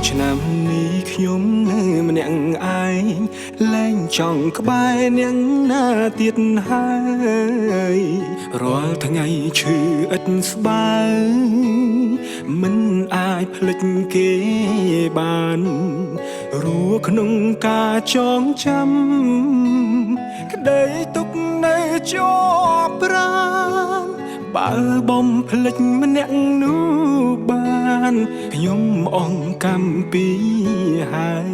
ឆ្នាំនេះខ្ញុំម្នាក់ឯងលែងចង់ក្បែរអ្នកណាទៀតហើយរាល់ថ្ងៃឈឺឥតស្បើយមិនអាចភ្លេចគេបានរួក្នុងការចងចាំក្តីទុកនៅជាប់ប្រាណបើបំភ្លេចម្នាក់នោះបានខ្ញុំអង្កំពីហើយ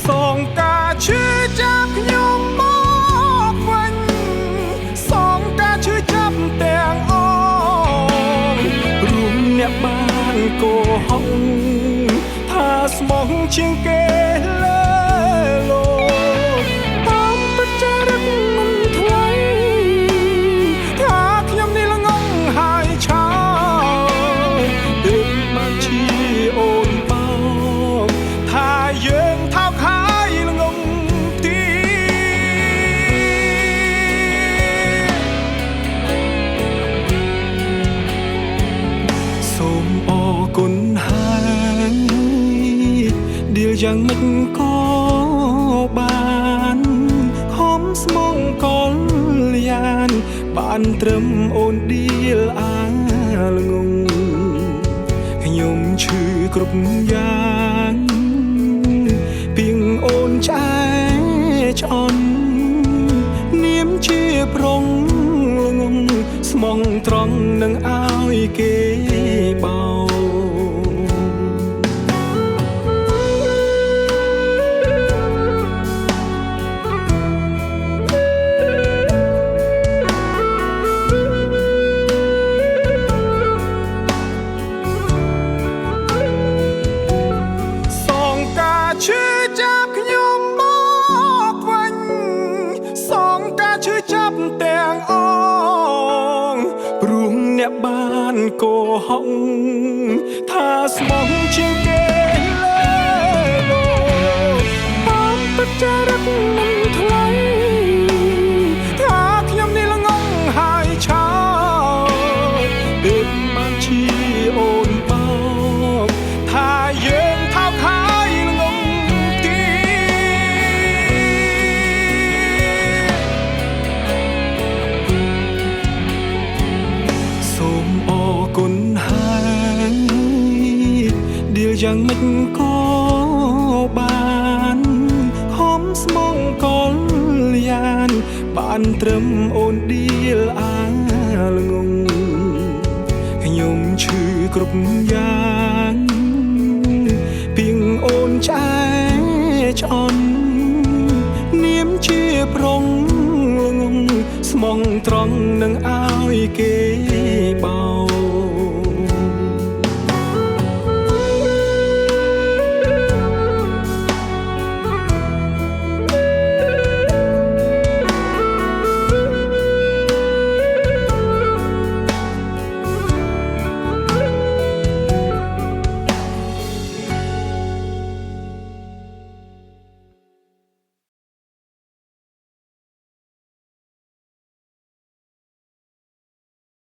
សងការឈឺចាប់ខ្ញុំមកវិញសងការឈឺចាប់ទាំងអស់រួមអ្នកបានកោហកថាស្មោះជាងគេលើលោកតាមពិតចរិតមិនថ្លៃថាខ្ញុំនេះល្ងងហើយឆោតទើបបានជាអូនបោកថាយើងថោកហើយល្ងងទីសូមអរគុណហើយដៀលយ៉ាងម៉េចក៏បានខំស្មងកលយានបានត្រឹមអូនដៀលអាល្ងងខ្ញុំឈឺគ្រប់យ៉ាងពីងអូនឆ្អែឆ្អន់នាមជាប្រុងល្ងងស្មងត្រង់នឹងឲ្យគេបោឈឺចាប់ខ្ញុំមកវិញសងការឈឺចាប់ទាំងអងព្រោះអ្នកបានកោហកថាស្មោះជាងគេលើលោកតាមពិតចរិតមិនថ្លៃថាខ្ញុំនេះល្ងងហើយឆោតទើបបានជាអូនបោកថាយើងថោកហើយគុណហើយដៀលយ៉ាងម៉េចក៏បានខំស្មងកលយានបានត្រឹមអូនដៀលអាល្ងងខ្ញុំឈឺគ្រប់យ៉ាងពីងអូនឆ្អែឆ្អន់នាមជាប្រុងល្ងងស្មងត្រង់នឹងឲ្យគេ